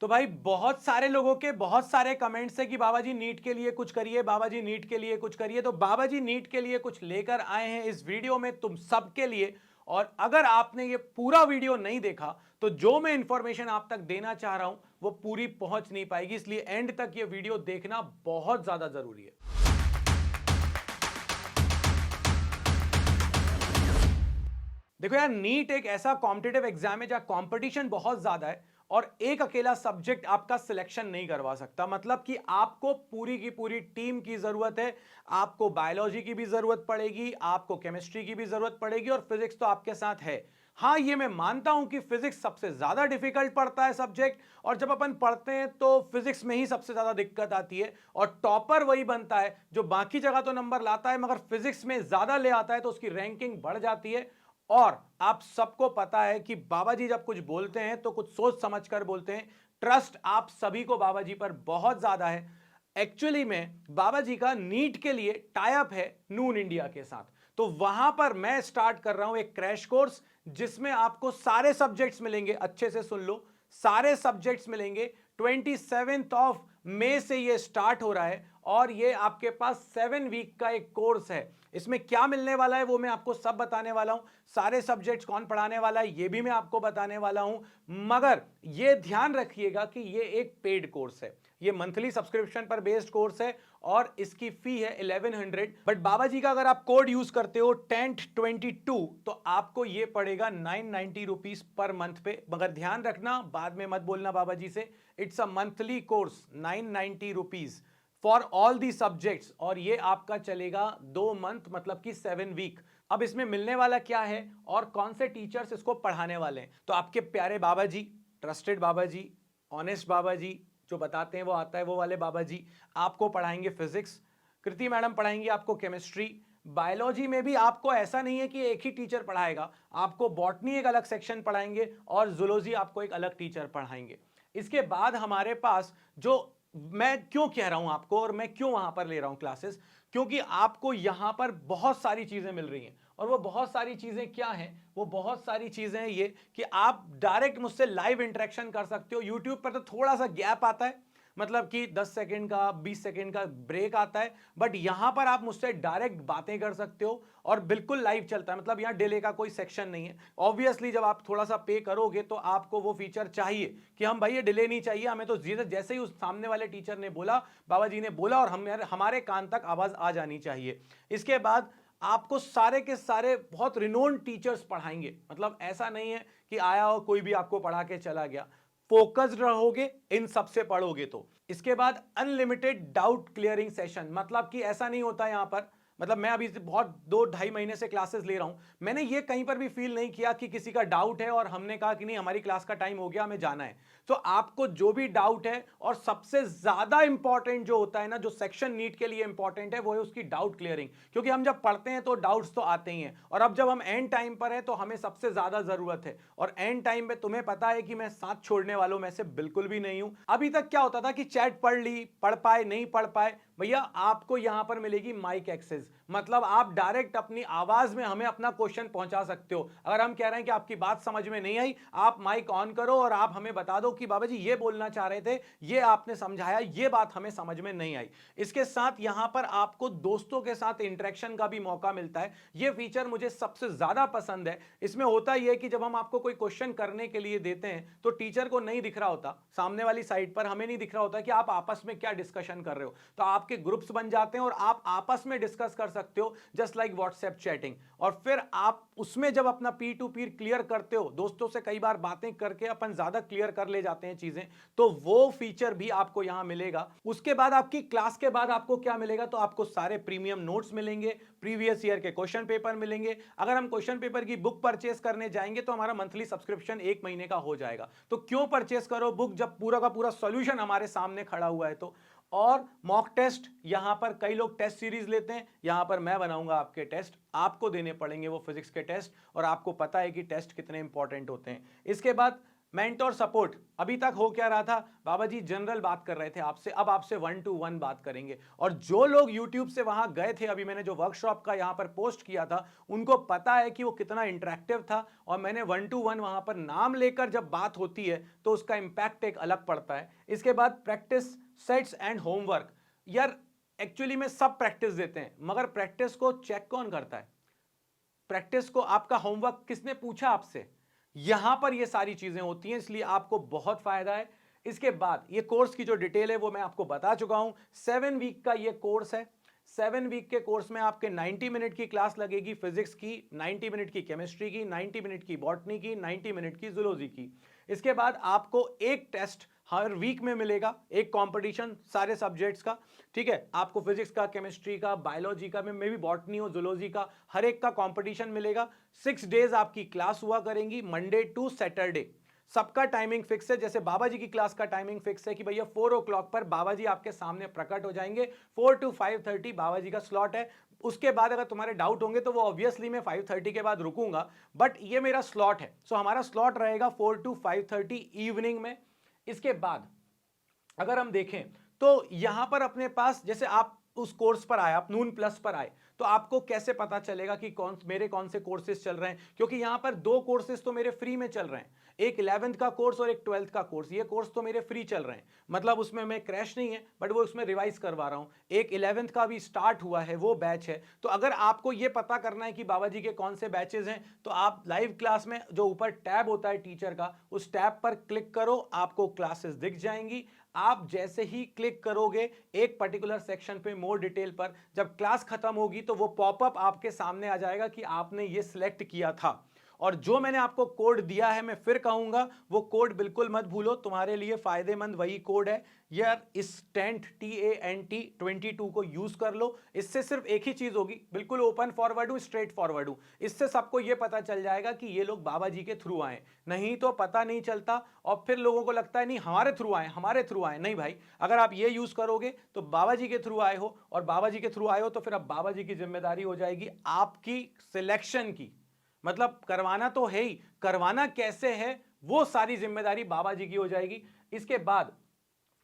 तो भाई बहुत सारे लोगों के बहुत सारे कमेंट्स है कि बाबा जी नीट के लिए कुछ करिए, बाबा जी नीट के लिए कुछ करिए। तो बाबा जी नीट के लिए कुछ लेकर आए हैं इस वीडियो में तुम सबके लिए। और अगर आपने ये पूरा वीडियो नहीं देखा तो जो मैं इंफॉर्मेशन आप तक देना चाह रहा हूं वो पूरी पहुंच नहीं पाएगी, इसलिए एंड तक ये वीडियो देखना बहुत ज्यादा जरूरी है। देखो यार, नीट एक ऐसा कॉम्पिटेटिव एग्जाम है जहां कंपटीशन बहुत ज्यादा है और एक अकेला सब्जेक्ट आपका सिलेक्शन नहीं करवा सकता। मतलब कि आपको पूरी की पूरी टीम की जरूरत है। आपको बायोलॉजी की भी जरूरत पड़ेगी, आपको केमिस्ट्री की भी जरूरत पड़ेगी और फिजिक्स तो आपके साथ है। हाँ, ये मैं मानता हूं कि फिजिक्स सबसे ज्यादा डिफिकल्ट पड़ता है सब्जेक्ट, और जब अपन पढ़ते हैं तो फिजिक्स में ही सबसे ज्यादा दिक्कत आती है और टॉपर वही बनता है जो बाकी जगह तो नंबर लाता है मगर फिजिक्स में ज्यादा ले आता है, तो उसकी रैंकिंग बढ़ जाती है। और आप सबको पता है कि बाबा जी जब कुछ बोलते हैं तो कुछ सोच समझ कर बोलते हैं। ट्रस्ट आप सभी को बाबा जी पर बहुत ज्यादा है। एक्चुअली में बाबा जी का नीट के लिए टाई अप है नून इंडिया के साथ। तो वहां पर मैं स्टार्ट कर रहा हूं एक क्रैश कोर्स जिसमें आपको सारे सब्जेक्ट्स मिलेंगे। अच्छे से सुन लो, सारे सब्जेक्ट्स मिलेंगे। 27 मई से ये स्टार्ट हो रहा है और ये आपके पास 7 वीक का एक कोर्स है। इसमें क्या मिलने वाला है वो मैं आपको सब बताने वाला हूं। सारे सब्जेक्ट्स कौन पढ़ाने वाला है ये भी मैं आपको बताने वाला हूं। मगर ये ध्यान रखिएगा कि ये एक पेड कोर्स है, ये मंथली सब्सक्रिप्शन पर बेस्ड कोर्स है और इसकी फी है 1100। बट बाबा जी का अगर आप कोड यूज करते हो टेंट22 तो आपको ये पड़ेगा 990 रुपीज पर मंथ पे। मगर ध्यान रखना, बाद में मत बोलना बाबा जी से। It's a monthly course, 990 rupees for all the subjects, और ये आपका चलेगा 2 मंथ, मतलब कि 7 वीक। अब इसमें मिलने वाला क्या है और कौन से टीचर्स इसको पढ़ाने वाले हैं, तो आपके प्यारे बाबा जी, ट्रस्टेड बाबा जी, ऑनेस्ट बाबा जी, जो बताते हैं वो आता है वो वाले बाबा जी आपको पढ़ाएंगे फिजिक्स। कृति मैडम पढ़ाएंगी आपको केमिस्ट्री। बायोलॉजी में भी आपको ऐसा नहीं है कि एक ही टीचर पढ़ाएगा, आपको बॉटनी एक अलग सेक्शन पढ़ाएंगे और जूलॉजी आपको एक अलग टीचर पढ़ाएंगे। इसके बाद हमारे पास जो, मैं क्यों कह रहा हूं आपको और मैं क्यों वहां पर ले रहा हूं क्लासेस, क्योंकि आपको यहां पर बहुत सारी चीजें मिल रही हैं। और वो बहुत सारी चीजें क्या हैं, वो बहुत सारी चीजें हैं ये कि आप डायरेक्ट मुझसे लाइव इंटरेक्शन कर सकते हो। यूट्यूब पर तो थोड़ा सा गैप आता है, मतलब कि 10 सेकंड का 20 सेकंड का ब्रेक आता है, बट यहां पर आप मुझसे डायरेक्ट बातें कर सकते हो और बिल्कुल लाइव चलता है। मतलब यहां डिले का कोई सेक्शन नहीं है। ऑब्वियसली जब आप थोड़ा सा पे करोगे तो आपको वो फीचर चाहिए कि हम भाई ये डिले नहीं चाहिए हमें, तो जैसे ही उस सामने वाले टीचर ने बोला, बाबा जी ने बोला, और हमारे कान तक आवाज आ जानी चाहिए। इसके बाद आपको सारे के सारे बहुत रिनोन टीचर्स पढ़ाएंगे। मतलब ऐसा नहीं है कि आया हो कोई भी आपको पढ़ा के चला गया। फोकस्ड रहोगे इन सबसे पढ़ोगे तो। इसके बाद अनलिमिटेड डाउट क्लियरिंग सेशन, मतलब कि ऐसा नहीं होता यहां पर, मतलब मैं अभी बहुत 2-2.5 महीने से क्लासेस ले रहा हूं, मैंने ये कहीं पर भी फील नहीं किया कि किसी का डाउट है और हमने कहा कि नहीं हमारी क्लास का टाइम हो गया हमें जाना है। तो आपको जो भी डाउट है, और सबसे ज्यादा इंपॉर्टेंट जो होता है ना, जो सेक्शन नीट के लिए इंपॉर्टेंट है, वो है उसकी डाउट क्लियरिंग। क्योंकि हम जब पढ़ते हैं तो डाउट्स तो आते ही हैं, और अब जब हम एंड टाइम पर है तो हमें सबसे ज्यादा जरूरत है। और एंड टाइम में तुम्हें पता है कि मैं साथ छोड़ने वालों में से बिल्कुल भी नहीं हूं। अभी तक क्या होता था कि चैट पढ़ ली, पढ़ पाए नहीं पढ़ पाए, भैया आपको यहां पर मिलेगी माइक एक्सेस। मतलब आप डायरेक्ट अपनी आवाज में हमें अपना क्वेश्चन पहुंचा सकते हो। अगर हम कह रहे हैं कि आपकी बात समझ में नहीं आई, आप माइक ऑन करो और आप हमें बता दो कि बाबा जी ये बोलना चाह रहे थे, ये आपने समझाया, ये बात हमें समझ में नहीं आई। इसके साथ यहां पर आपको दोस्तों के साथ इंटरेक्शन का भी मौका मिलता है। यह फीचर मुझे सबसे ज्यादा पसंद है। इसमें होता यह है कि जब हम आपको कोई क्वेश्चन करने के लिए देते हैं तो टीचर को नहीं दिख रहा होता, सामने वाली साइड पर हमें नहीं दिख रहा होता कि आप आपस में क्या डिस्कशन कर रहे हो। तो आपके ग्रुप्स बन जाते हैं और आप आपस में डिस्कस कर सकते हो, जस्ट लाइक व्हाट्सएप चैटिंग। और फिर आप उसमें जब अपना पी टू पी क्लियर करते हो, दोस्तों से कई बार बातें करके अपन ज्यादा क्लियर कर ले जाते हैं चीजें, तो वो फीचर भी आपको यहां मिलेगा। उसके बाद आपकी क्लास के बाद आपको क्या मिलेगा, तो आपको सारे प्रीमियम नोट्स मिलेंगे, प्रीवियस ईयर के क्वेश्चन पेपर मिलेंगे। अगर हम क्वेश्चन पेपर की बुक परचेस करने जाएंगे तो हमारा मंथली सब्सक्रिप्शन 1 महीने का हो जाएगा। तो क्यों परचेस करो बुक जब पूरा का पूरा सॉल्यूशन हमारे सामने खड़ा हुआ है। तो और मॉक टेस्ट, यहां पर कई लोग टेस्ट सीरीज लेते हैं, यहां पर मैं बनाऊंगा आपके टेस्ट, आपको देने पड़ेंगे वो फिजिक्स के टेस्ट, और आपको पता है कि टेस्ट कितने इंपॉर्टेंट होते हैं। इसके बाद मेंटोर सपोर्ट अभी तक हो क्या रहा था, बाबा जी जनरल बात कर रहे थे आपसे, अब आपसे 1-to-1 बात करेंगे। और जो लोग YouTube से वहां गए थे, अभी मैंने जो वर्कशॉप का यहां पर पोस्ट किया था, उनको पता है कि वो कितना इंटरेक्टिव था। और मैंने 1-to-1 वहां पर नाम लेकर जब बात होती है तो उसका इंपैक्ट एक अलग पड़ता है। इसके बाद प्रैक्टिस सेट्स एंड होमवर्क। यार एक्चुअली में सब प्रैक्टिस देते हैं, मगर प्रैक्टिस को चेक कौन करता है? प्रैक्टिस को आपका होमवर्क किसने पूछा आपसे? यहां पर ये सारी चीजें होती हैं, इसलिए आपको बहुत फायदा है। इसके बाद ये कोर्स की जो डिटेल है वो मैं आपको बता चुका हूं। 7 वीक का ये कोर्स है। 7 वीक के कोर्स में आपके 90 मिनट की क्लास लगेगी फिजिक्स की, 90 मिनट की केमिस्ट्री की, 90 मिनट की बॉटनी की, 90 मिनट की जूलॉजी की। इसके बाद आपको एक टेस्ट हर वीक में मिलेगा, एक कंपटीशन सारे सब्जेक्ट्स का। ठीक है, आपको फिजिक्स का, केमिस्ट्री का, बायोलॉजी का, में भी बॉटनी हो, जूलॉजी का, हर एक का कंपटीशन मिलेगा। 6 डेज आपकी क्लास हुआ करेंगी, मंडे टू सैटरडे। सबका टाइमिंग फिक्स है। जैसे बाबा जी की क्लास का टाइमिंग फिक्स है कि भैया 4 o'clock पर बाबा जी आपके सामने प्रकट हो जाएंगे। 4 to 5:30 बाबा जी का स्लॉट है। उसके बाद अगर तुम्हारे डाउट होंगे तो वो ऑब्वियसली मैं 5:30 के बाद रुकूंगा, बट ये मेरा स्लॉट है। सो हमारा स्लॉट रहेगा 4 to 5:30 इवनिंग में। इसके बाद अगर हम देखें तो यहां पर अपने पास, जैसे आप उस कोर्स पर आए, आप नून प्लस पर आए, तो आपको कैसे पता चलेगा कि मेरे कौन से कोर्सेज चल रहे हैं? क्योंकि यहां पर 2 कोर्सेज तो मेरे फ्री में चल रहे हैं, एक 11th का कोर्स और एक 12th का कोर्स। ये कोर्स तो मेरे फ्री चल रहे हैं, मतलब उसमें मैं क्रैश नहीं है, बट वो उसमें रिवाइज करवा रहा हूं। एक 11th का भी स्टार्ट हुआ है, वो बैच है। तो अगर आपको ये पता करना है कि बाबा जी के कौन से बैचेज हैं, तो आप लाइव क्लास में जो ऊपर टैब होता है टीचर का, उस टैब पर क्लिक करो, आपको क्लासेस दिख जाएंगी। आप जैसे ही क्लिक करोगे एक पर्टिकुलर सेक्शन पे मोर डिटेल पर, जब क्लास खत्म होगी तो वो पॉपअप आपके सामने आ जाएगा कि आपने ये सिलेक्ट किया था। और जो मैंने आपको कोड दिया है, मैं फिर कहूंगा वो कोड बिल्कुल मत भूलो, तुम्हारे लिए फायदेमंद वही कोड है यार। इस टेंट TANT22 को यूज कर लो। इससे सिर्फ एक ही चीज होगी, बिल्कुल ओपन फॉरवर्ड हूं, स्ट्रेट फॉरवर्ड हूं। इससे सबको यह पता चल जाएगा कि ये लोग बाबा जी के थ्रू आए, नहीं तो पता नहीं चलता। और फिर लोगों को लगता है नहीं हमारे थ्रू आए, हमारे थ्रू आए। नहीं भाई, अगर आप ये यूज करोगे तो बाबा जी के थ्रू आए हो, और बाबा जी के थ्रू आए हो तो फिर अब बाबा जी की जिम्मेदारी हो जाएगी आपकी सिलेक्शन की। मतलब करवाना तो है ही, करवाना कैसे है वो सारी जिम्मेदारी बाबा जी की हो जाएगी। इसके बाद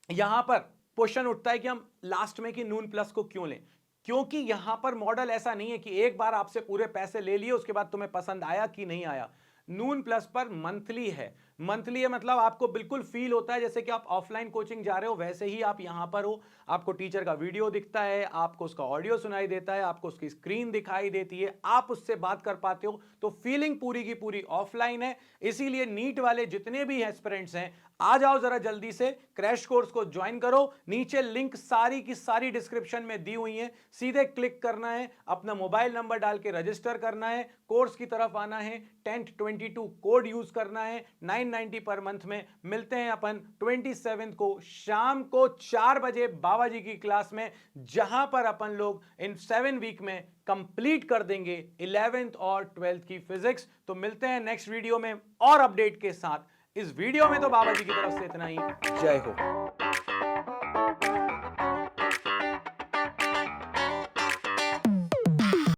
यहां पर क्वेश्चन उठता है कि हम लास्ट में कि नून प्लस को क्यों लें? क्योंकि यहां पर मॉडल ऐसा नहीं है कि एक बार आपसे पूरे पैसे ले लिए उसके बाद तुम्हें पसंद आया कि नहीं आया। नून प्लस पर मंथली है। मंथली है मतलब आपको बिल्कुल फील होता है जैसे कि आप ऑफलाइन कोचिंग जा रहे हो, वैसे ही आप यहां पर हो। आपको टीचर का वीडियो दिखता है, आपको उसका ऑडियो सुनाई देता है, आपको उसकी स्क्रीन दिखाई देती है, आप उससे बात कर पाते हो। तो फीलिंग पूरी की पूरी ऑफलाइन है। इसीलिए नीट वाले जितने भी एस्पिरेंट्स हैं, आ जाओ जरा जल्दी से, क्रैश कोर्स को ज्वाइन करो। नीचे लिंक सारी की सारी डिस्क्रिप्शन में दी हुई है, सीधे क्लिक करना है, अपना मोबाइल नंबर डाल के रजिस्टर करना है, कोर्स की तरफ आना है, TANT22 कोड यूज करना है। 990 पर मंथ में मिलते हैं अपन 27 को शाम को 4 बजे बाबा जी की क्लास में, जहां पर अपन लोग इन 7 वीक में कंप्लीट कर देंगे 11th और 12th की फिजिक्स। तो मिलते हैं नेक्स्ट वीडियो में और अपडेट के साथ। इस वीडियो में तो बाबा जी की तरफ से इतना ही। जय हो।